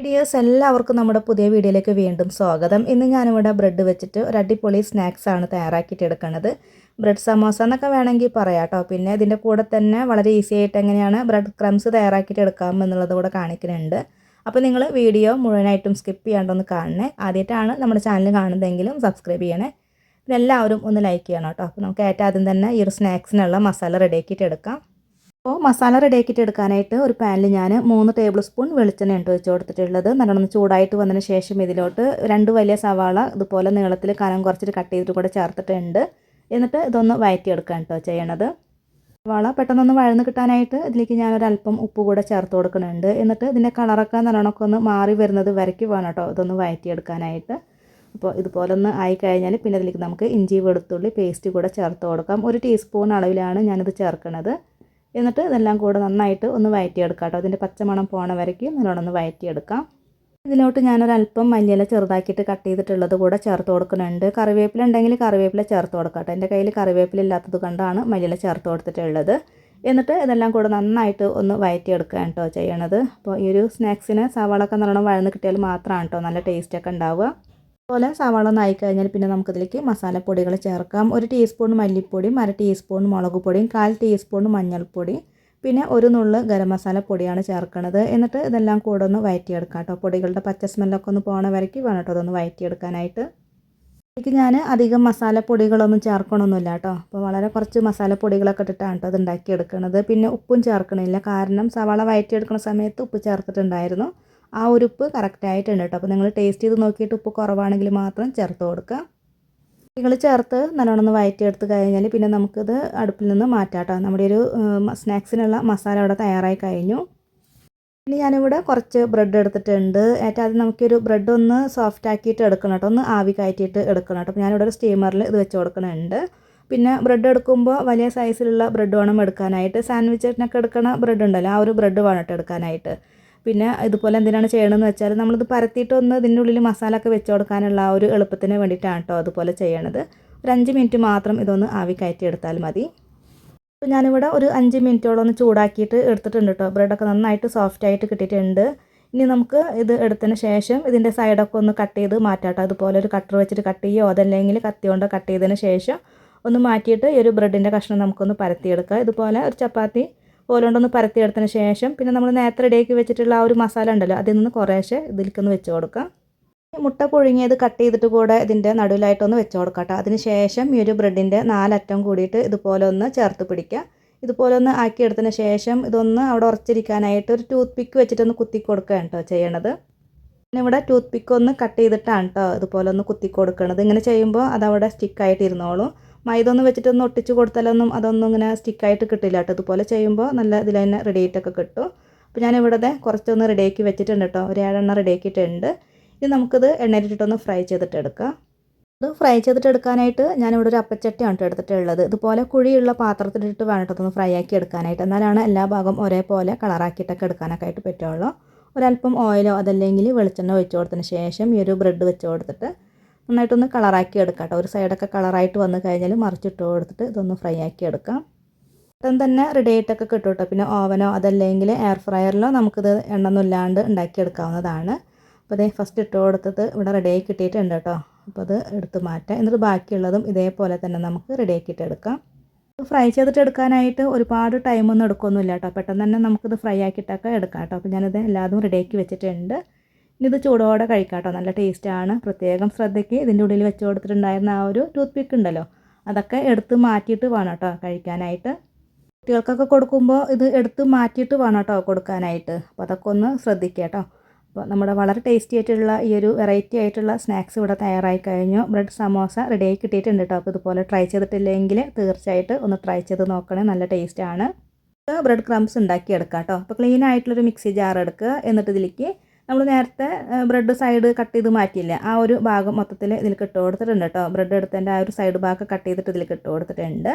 Dears എല്ലാവർക്കും നമ്മുടെ പുതിയ വീഡിയോയിലേക്ക് വീണ്ടും സ്വാഗതം. ഇന്ന് ഞാനിവിടെ ബ്രെഡ് വെച്ചിട്ട് ഒരു അടിപൊളി സ്നാക്സ് ആണ് തയ്യാറാക്കിയിട്ട് എടുക്കുന്നത്. ബ്രെഡ് സമോസ എന്നൊക്കെ വേണമെങ്കിൽ പറയാം കേട്ടോ. പിന്നെ ഇതിൻ്റെ കൂടെ തന്നെ വളരെ ഈസി ആയിട്ട് എങ്ങനെയാണ് ബ്രെഡ് ക്രംസ് തയ്യാറാക്കിയിട്ട് എടുക്കാം എന്നുള്ളത് കൂടെ കാണിക്കുന്നുണ്ട്. അപ്പോൾ നിങ്ങൾ വീഡിയോ മുഴുവനായിട്ടും സ്കിപ്പ് ചെയ്യാണ്ടൊന്ന് കാണണേ. ആദ്യമായിട്ടാണ് നമ്മുടെ ചാനൽ കാണുന്നതെങ്കിലും സബ്സ്ക്രൈബ് ചെയ്യണേ. പിന്നെ എല്ലാവരും ഒന്ന് ലൈക്ക് ചെയ്യണം കേട്ടോ. അപ്പോൾ നമുക്ക് ഏറ്റവും ആദ്യം തന്നെ ഈ ഒരു സ്നാക്സിനുള്ള മസാല റെഡിയാക്കിയിട്ട് എടുക്കാം. അപ്പോൾ മസാല റെഡിയാക്കിയിട്ട് എടുക്കാനായിട്ട് ഒരു പാനിൽ ഞാൻ 3 ടേബിൾ സ്പൂൺ വെളിച്ചെണ്ണ ഒഴിച്ച് കൊടുത്തിട്ടുള്ളത്. നല്ലോണം ചൂടായിട്ട് വന്നതിന് ശേഷം ഇതിലോട്ട് 2 വലിയ സവാള ഇതുപോലെ നീളത്തിൽ കനം കുറച്ചിട്ട് കട്ട് ചെയ്തിട്ട് കൂടെ ചേർത്തിട്ടുണ്ട്. എന്നിട്ട് ഇതൊന്ന് വഴറ്റിയെടുക്കാൻ കേട്ടോ ചെയ്യണത്. സവാള പെട്ടെന്നൊന്ന് വഴന്ന് കിട്ടാനായിട്ട് ഇതിലേക്ക് ഞാനൊരല്പം ഉപ്പ് കൂടെ ചേർത്ത് കൊടുക്കുന്നുണ്ട്. എന്നിട്ട് ഇതിൻ്റെ കളറൊക്കെ നല്ലോണമൊക്കെ ഒന്ന് മാറി വരുന്നത് വരയ്ക്ക് വേണം കേട്ടോ ഇതൊന്ന് വഴറ്റിയെടുക്കാനായിട്ട്. അപ്പോൾ ഇതുപോലെ ഒന്ന് ആയി കഴിഞ്ഞാൽ പിന്നെ ഇതിലേക്ക് നമുക്ക് ഇഞ്ചി വെളുത്തുള്ളി പേസ്റ്റ് കൂടെ ചേർത്ത് കൊടുക്കാം. 1 ടീസ്പൂൺ അളവിലാണ് ഞാനിത് ചേർക്കുന്നത്. എന്നിട്ട് ഇതെല്ലാം കൂടെ നന്നായിട്ട് ഒന്ന് വഴറ്റിയെടുക്കാം കേട്ടോ. അതിൻ്റെ പച്ചമണം പോണ വരയ്ക്ക് നല്ലോണം ഒന്ന് വഴറ്റിയെടുക്കാം. ഇതിലോട്ട് ഞാനൊരല്പം മല്ലിയില ചെറുതാക്കിയിട്ട് കട്ട് ചെയ്തിട്ടുള്ളത് കൂടെ ചേർത്ത് കൊടുക്കുന്നുണ്ട്. കറിവേപ്പില ഉണ്ടെങ്കിൽ കറിവേപ്പില ചേർത്ത് കൊടുക്കാം കേട്ടോ. എൻ്റെ കയ്യിൽ കറിവേപ്പില ഇല്ലാത്തത് കൊണ്ടാണ് മല്ലിയില ചേർത്ത് കൊടുത്തിട്ടുള്ളത്. എന്നിട്ട് ഇതെല്ലാം കൂടെ നന്നായിട്ട് ഒന്ന് വഴറ്റിയെടുക്കുക കേട്ടോ ചെയ്യണത്. അപ്പോൾ ഈ ഒരു സ്നാക്സിന് സവാളൊക്കെ നല്ലോണം വഴന്ന് കിട്ടിയാൽ മാത്രമാണ് കേട്ടോ നല്ല ടേസ്റ്റൊക്കെ ഉണ്ടാവുക. അതുപോലെ സവാള ഒന്ന് ആയിക്കഴിഞ്ഞാൽ പിന്നെ നമുക്കിതിലേക്ക് മസാലപ്പൊടികൾ ചേർക്കാം. 1 ടീസ്പൂൺ മല്ലിപ്പൊടിയും 1/2 ടീസ്പൂൺ മുളക് പൊടിയും 1/4 ടീസ്പൂൺ മഞ്ഞൾപ്പൊടി പിന്നെ 1 നുള്ള് ഗരം മസാല പൊടിയാണ് ചേർക്കുന്നത്. എന്നിട്ട് ഇതെല്ലാം കൂടെ ഒന്ന് വഴറ്റിയെടുക്കാം കേട്ടോ. പൊടികളുടെ പച്ച സ്മെല്ലൊക്കെ ഒന്ന് പോണ വരയ്ക്ക് വേണം കേട്ടോ അതൊന്ന് വഴറ്റിയെടുക്കാനായിട്ട്. ഇതിലേക്ക് ഞാൻ അധികം മസാലപ്പൊടികളൊന്നും ചേർക്കണമൊന്നുമില്ല കേട്ടോ. അപ്പോൾ വളരെ കുറച്ച് മസാലപ്പൊടികളൊക്കെ ഇട്ടിട്ടാണ് കേട്ടോ അത് ഉണ്ടാക്കിയെടുക്കുന്നത്. പിന്നെ ഉപ്പും ചേർക്കണില്ല, കാരണം സവാള വഴറ്റിയെടുക്കുന്ന സമയത്ത് ഉപ്പ് ചേർത്തിട്ടുണ്ടായിരുന്നു. ആ ഒരു ഉപ്പ് കറക്റ്റായിട്ടുണ്ട് കേട്ടോ. അപ്പോൾ നിങ്ങൾ ടേസ്റ്റ് ചെയ്ത് നോക്കിയിട്ട് ഉപ്പ് കുറവാണെങ്കിൽ മാത്രം ചേർത്ത് കൊടുക്കുക. നിങ്ങൾ ചേർത്ത് നല്ലോണം ഒന്ന് വഴറ്റിയെടുത്ത് കഴിഞ്ഞാൽ പിന്നെ നമുക്കിത് അടുപ്പിൽ നിന്ന് മാറ്റാം കേട്ടോ. നമ്മുടെ ഒരു സ്നാക്സിനുള്ള മസാല ഇവിടെ തയ്യാറായി കഴിഞ്ഞു. ഇനി ഞാനിവിടെ കുറച്ച് ബ്രെഡ് എടുത്തിട്ടുണ്ട്. ഏറ്റവും ആദ്യം നമുക്കൊരു ബ്രെഡ് ഒന്ന് സോഫ്റ്റ് ആക്കിയിട്ട് എടുക്കണം കേട്ടോ, ഒന്ന് ആവി കയറ്റിയിട്ട് എടുക്കണം കേട്ടോ. അപ്പോൾ ഞാനിവിടെ ഒരു സ്റ്റീമറിൽ ഇത് വെച്ച് കൊടുക്കുന്നുണ്ട്. പിന്നെ ബ്രെഡ് എടുക്കുമ്പോൾ വലിയ സൈസിലുള്ള ബ്രെഡ് വേണം എടുക്കാനായിട്ട്. സാൻഡ്വിച്ചിനൊക്കെ എടുക്കണ ബ്രെഡ് ഉണ്ടല്ലോ, ആ ഒരു ബ്രെഡ് വേണം കേട്ടോ എടുക്കാനായിട്ട്. പിന്നെ ഇതുപോലെ എന്തിനാണ് ചെയ്യണമെന്ന് വെച്ചാൽ നമ്മളിത് പരത്തിയിട്ടൊന്ന് ഇതിൻ്റെ ഉള്ളിൽ മസാല ഒക്കെ വെച്ച് കൊടുക്കാനുള്ള ആ ഒരു എളുപ്പത്തിന് വേണ്ടിയിട്ടാണ് കേട്ടോ അതുപോലെ ചെയ്യണത്. ഒരു 5 മിനിറ്റ് മാത്രം ഇതൊന്ന് ആവി കയറ്റി എടുത്താൽ മതി. അപ്പോൾ ഞാനിവിടെ ഒരു 5 മിനിറ്റോളം ഒന്ന് ചൂടാക്കിയിട്ട് എടുത്തിട്ടുണ്ട് കേട്ടോ. ബ്രെഡൊക്കെ നന്നായിട്ട് സോഫ്റ്റ് ആയിട്ട് കിട്ടിയിട്ടുണ്ട്. ഇനി നമുക്ക് ഇത് എടുത്തതിന് ശേഷം ഇതിൻ്റെ സൈഡൊക്കെ ഒന്ന് കട്ട് ചെയ്ത് മാറ്റാം കേട്ടോ. അതുപോലെ ഒരു കട്ടർ വെച്ചിട്ട് കട്ട് ചെയ്യുകയോ അതല്ലെങ്കിൽ കത്തി കൊണ്ട് കട്ട് ചെയ്തതിന് ശേഷം ഒന്ന് മാറ്റിയിട്ട് ഈ ഒരു ബ്രെഡിൻ്റെ കഷ്ണം നമുക്കൊന്ന് പരത്തിയെടുക്കുക. ഇതുപോലെ ഒരു ചപ്പാത്തി പോലുകൊണ്ടൊന്ന് പരത്തിയെടുത്തതിന് ശേഷം പിന്നെ നമ്മൾ നേരത്തെ റെഡിയാക്കി വെച്ചിട്ടുള്ള ആ ഒരു മസാല ഉണ്ടല്ലോ അതിൽ നിന്ന് കുറേശ്ശെ ഇതിലേക്കൊന്ന് വെച്ച് കൊടുക്കാം. മുട്ട പുഴുങ്ങിയത് കട്ട് ചെയ്തിട്ട് കൂടെ ഇതിൻ്റെ നടുവിലായിട്ടൊന്ന് വെച്ച് കൊടുക്കാം കേട്ടോ. അതിന് ശേഷം ഈ ഒരു ബ്രെഡിൻ്റെ 4 അറ്റം കൂടിയിട്ട് ഇതുപോലെ ഒന്ന് ചേർത്ത് പിടിക്കുക. ഇതുപോലെ ഒന്ന് ആക്കിയെടുത്തതിന് ശേഷം ഇതൊന്ന് അവിടെ ഉറച്ചിരിക്കാനായിട്ട് ഒരു ടൂത്ത് പിക്ക് വെച്ചിട്ടൊന്ന് കുത്തി കൊടുക്കുക കേട്ടോ ചെയ്യണത്. പിന്നെ ഇവിടെ ടൂത്ത് പിക്ക് ഒന്ന് കട്ട് ചെയ്തിട്ടാണ് കേട്ടോ ഇതുപോലെ ഒന്ന് കുത്തി കൊടുക്കണത്. ഇങ്ങനെ ചെയ്യുമ്പോൾ അതവിടെ സ്റ്റിക്കായിട്ട് ഇരുന്നോളും. മൈദ ഒന്ന് വെച്ചിട്ടൊന്ന് ഒട്ടിച്ച് കൊടുത്താലൊന്നും അതൊന്നും ഇങ്ങനെ സ്റ്റിക്കായിട്ട് കിട്ടില്ല കേട്ടോ. ഇതുപോലെ ചെയ്യുമ്പോൾ നല്ല ഇതിൽ തന്നെ റെഡി ആയിട്ടൊക്കെ കിട്ടും. അപ്പോൾ ഞാനിവിടെ കുറച്ചൊന്ന് റെഡിയാക്കി വെച്ചിട്ടുണ്ട് കേട്ടോ. ഒരു 7 എണ്ണം റെഡിയാക്കിയിട്ടുണ്ട്. ഇനി നമുക്കിത് എണ്ണയിലിട്ടിട്ടൊന്ന് ഫ്രൈ ചെയ്തിട്ട് എടുക്കാം. ഇത് ഫ്രൈ ചെയ്തിട്ട് എടുക്കാനായിട്ട് ഞാനിവിടെ ഒരു അപ്പച്ചട്ടിയാണ് കേട്ടോ എടുത്തിട്ടുള്ളത്. ഇതുപോലെ കുഴിയുള്ള പാത്രത്തിലിട്ട് വേണം കേട്ടോ ഒന്ന് ഫ്രൈ ആക്കി എടുക്കാനായിട്ട്. എന്നാലാണ് എല്ലാ ഭാഗം ഒരേപോലെ കളറാക്കിയിട്ടൊക്കെ എടുക്കാനൊക്കെ ആയിട്ട് പറ്റുള്ളൂ. ഒരല്പം ഓയിലോ അതല്ലെങ്കിൽ വെളിച്ചെണ്ണ ഒഴിച്ച് കൊടുത്തതിന് ശേഷം ഈ ഒരു ബ്രെഡ് വെച്ച് കൊടുത്തിട്ട് നന്നായിട്ടൊന്ന് കളറാക്കി എടുക്കാം കേട്ടോ. ഒരു സൈഡൊക്കെ കളറായിട്ട് വന്നു കഴിഞ്ഞാൽ മറിച്ചിട്ട് കൊടുത്തിട്ട് ഇതൊന്ന് ഫ്രൈ ആക്കി എടുക്കാം. പെട്ടെന്ന് തന്നെ റെഡി ആയിട്ടൊക്കെ കിട്ടും കേട്ടോ. പിന്നെ ഓവനോ അതല്ലെങ്കിൽ എയർ ഫ്രയറിലോ നമുക്കിത് എണ്ണൊന്നും ഇല്ലാണ്ട് ഉണ്ടാക്കിയെടുക്കാവുന്നതാണ്. അപ്പോൾ അതേ ഫസ്റ്റ് ഇട്ട് കൊടുത്തത് ഇവിടെ റെഡിയായി കിട്ടിയിട്ടുണ്ട് കേട്ടോ. അപ്പോൾ അത് എടുത്ത് മാറ്റാം. എന്നിട്ട് ബാക്കിയുള്ളതും ഇതേപോലെ തന്നെ നമുക്ക് റെഡിയാക്കിയിട്ട് എടുക്കാം. ഫ്രൈ ചെയ്തിട്ട് എടുക്കാനായിട്ട് ഒരുപാട് ടൈമൊന്നും എടുക്കൊന്നുമില്ല കേട്ടോ. പെട്ടെന്ന് തന്നെ നമുക്കിത് ഫ്രൈ ആക്കിയിട്ടൊക്കെ എടുക്കാം കേട്ടോ. അപ്പോൾ ഞാനിത് എല്ലാതും റെഡിയാക്കി വെച്ചിട്ടുണ്ട്. ഇനി ഇത് ചൂടോടെ കഴിക്കാം കേട്ടോ. നല്ല ടേസ്റ്റാണ്. പ്രത്യേകം ശ്രദ്ധയ്ക്ക് ഇതിൻ്റെ ഉള്ളിൽ വെച്ച് കൊടുത്തിട്ടുണ്ടായിരുന്ന ആ ഒരു ടൂത്ത് പിക്ക് ഉണ്ടല്ലോ അതൊക്കെ എടുത്ത് മാറ്റിയിട്ട് വേണം കേട്ടോ കഴിക്കാനായിട്ട്. കുട്ടികൾക്കൊക്കെ കൊടുക്കുമ്പോൾ ഇത് എടുത്ത് മാറ്റിയിട്ട് വേണം കേട്ടോ കൊടുക്കാനായിട്ട്. അപ്പോൾ അതൊക്കെ ഒന്ന് ശ്രദ്ധിക്കുക കേട്ടോ. അപ്പോൾ നമ്മുടെ വളരെ ടേസ്റ്റി ആയിട്ടുള്ള ഈ ഒരു വെറൈറ്റി ആയിട്ടുള്ള സ്നാക്സ് ഇവിടെ തയ്യാറായി കഴിഞ്ഞു. ബ്രെഡ് സമോസ റെഡിയായി കിട്ടിയിട്ടുണ്ട് കേട്ടോ. അപ്പോൾ ഇതുപോലെ ട്രൈ ചെയ്തിട്ടില്ലെങ്കിൽ തീർച്ചയായിട്ടും ഒന്ന് ട്രൈ ചെയ്ത് നോക്കണേ, നല്ല ടേസ്റ്റാണ്. ബ്രെഡ് ക്രംസ് ഉണ്ടാക്കിയെടുക്കാം കേട്ടോ. അപ്പോൾ ക്ലീൻ ആയിട്ടുള്ളൊരു മിക്സി ജാർ എടുക്കുക. എന്നിട്ട് ഇതിലേക്ക് നമ്മൾ നേരത്തെ ബ്രെഡ് സൈഡ് കട്ട് ചെയ്ത് മാറ്റിയില്ല ആ ഒരു ഭാഗം മൊത്തത്തിൽ ഇതിലേക്ക് ഇട്ട് കൊടുത്തിട്ടുണ്ട് കേട്ടോ. ബ്രെഡ് എടുത്തതിൻ്റെ ആ ഒരു സൈഡ് ഭാഗം കട്ട് ചെയ്തിട്ട് ഇതിലേക്ക് ഇട്ട് കൊടുത്തിട്ടുണ്ട്.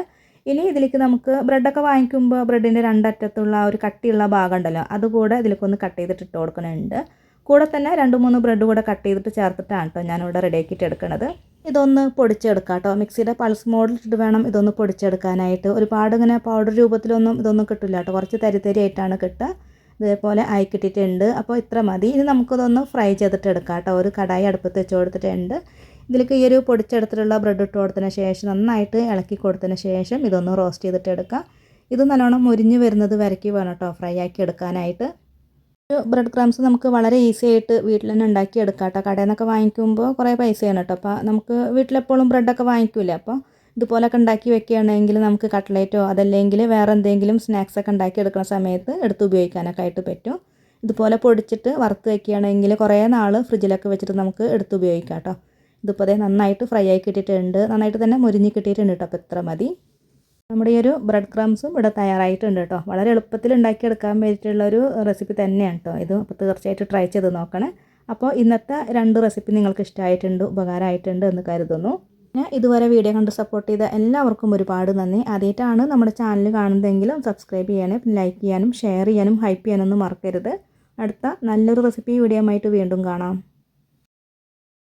ഇനി ഇതിലേക്ക് നമുക്ക് ബ്രെഡൊക്കെ വാങ്ങിക്കുമ്പോൾ ബ്രെഡിൻ്റെ 2 അറ്റത്തുള്ള ആ ഒരു കട്ടിയുള്ള ഭാഗം ഉണ്ടല്ലോ അതുകൂടെ ഇതിലേക്കൊന്ന് കട്ട് ചെയ്തിട്ട് ഇട്ട് കൊടുക്കുന്നുണ്ട്. കൂടെ തന്നെ 2-3 ബ്രെഡ് കൂടെ കട്ട് ചെയ്തിട്ട് ചേർത്തിട്ടാണ് കേട്ടോ ഞാനിവിടെ റെഡിയാക്കിയിട്ട് എടുക്കുന്നത്. ഇതൊന്ന് പൊടിച്ചെടുക്കാം കേട്ടോ. മിക്സിയുടെ പൾസ് മോഡിലിട്ട് വേണം ഇതൊന്ന് പൊടിച്ചെടുക്കാനായിട്ട്. ഒരുപാട് ഇങ്ങനെ പൗഡർ രൂപത്തിലൊന്നും ഇതൊന്നും കിട്ടില്ല കേട്ടോ. കുറച്ച് തരി തരി ആയിട്ടാണ് കിട്ടുക. ഇതേപോലെ ആയി കിട്ടിയിട്ടുണ്ട്. അപ്പോൾ ഇത്ര മതി. ഇനി നമുക്കിതൊന്ന് ഫ്രൈ ചെയ്തിട്ട് എടുക്കാം കേട്ടോ. ഒരു കടായി അടുപ്പത്ത് വെച്ച് കൊടുത്തിട്ടുണ്ട്. ഇതിലേക്ക് ഈ ഒരു പൊടിച്ചെടുത്തിട്ടുള്ള ബ്രെഡ് ഇട്ട് കൊടുത്തതിന് ശേഷം നന്നായിട്ട് ഇളക്കി കൊടുത്തതിന് ശേഷം ഇതൊന്ന് റോസ്റ്റ് ചെയ്തിട്ട് എടുക്കാം. ഇത് നല്ലോണം മുരിഞ്ഞ് വരുന്നത് വരയ്ക്ക് വേണം കേട്ടോ ഫ്രൈ ആക്കി എടുക്കാനായിട്ട്. ബ്രെഡ് ക്രംസ് നമുക്ക് വളരെ ഈസി ആയിട്ട് വീട്ടിൽ തന്നെ ഉണ്ടാക്കി എടുക്കാം കേട്ടോ. കടയിൽ നിന്നൊക്കെ വാങ്ങിക്കുമ്പോൾ കുറേ പൈസയാണ് കേട്ടോ. അപ്പോൾ നമുക്ക് വീട്ടിലെപ്പോഴും ബ്രെഡൊക്കെ വാങ്ങിക്കില്ല. അപ്പോൾ ഇതുപോലൊക്കെ ഉണ്ടാക്കി വെക്കുകയാണെങ്കിൽ നമുക്ക് കട്ട്ലേറ്റോ അതല്ലെങ്കിൽ വേറെ എന്തെങ്കിലും സ്നാക്സൊക്കെ ഉണ്ടാക്കി എടുക്കുന്ന സമയത്ത് എടുത്ത് ഉപയോഗിക്കാനൊക്കെ ആയിട്ട് പറ്റും. ഇതുപോലെ പൊടിച്ചിട്ട് വറുത്ത് വെക്കുകയാണെങ്കിൽ കുറേ നാൾ ഫ്രിഡ്ജിലൊക്കെ വെച്ചിട്ട് നമുക്ക് എടുത്ത് ഉപയോഗിക്കാം കേട്ടോ. ഇതിപ്പോൾ നന്നായിട്ട് ഫ്രൈ ആയി കിട്ടിയിട്ടുണ്ട്. നന്നായിട്ട് തന്നെ മുരിഞ്ഞ് കിട്ടിയിട്ടുണ്ട് കേട്ടോ. അപ്പോൾ ഇത്ര മതി. നമ്മുടെ ഈ ഒരു ബ്രെഡ് ക്രംസും ഇവിടെ തയ്യാറായിട്ടുണ്ട് കേട്ടോ. വളരെ എളുപ്പത്തിൽ ഉണ്ടാക്കിയെടുക്കാൻ പറ്റിയിട്ടുള്ളൊരു റെസിപ്പി തന്നെയാണ് കേട്ടോ ഇത്. അപ്പോൾ തീർച്ചയായിട്ടും ട്രൈ ചെയ്ത് നോക്കണേ. അപ്പോൾ ഇന്നത്തെ 2 റെസിപ്പി നിങ്ങൾക്ക് ഇഷ്ടമായിട്ടുണ്ട്, ഉപകാരമായിട്ടുണ്ട് എന്ന് കരുതുന്നു. ഞാൻ ഇതുവരെ വീഡിയോ കണ്ട് സപ്പോർട്ട് ചെയ്ത എല്ലാവർക്കും ഒരുപാട് നന്ദി. ആദ്യമായിട്ടാണ് നമ്മുടെ ചാനൽ കാണുന്നതെങ്കിലും സബ്സ്ക്രൈബ് ചെയ്യാനും ലൈക്ക് ചെയ്യാനും ഷെയർ ചെയ്യാനും ഹൈപ്പ് ചെയ്യാനൊന്നും മറക്കരുത്. അടുത്ത നല്ലൊരു റെസിപ്പി വീഡിയോ ആയിട്ട് വീണ്ടും കാണാം.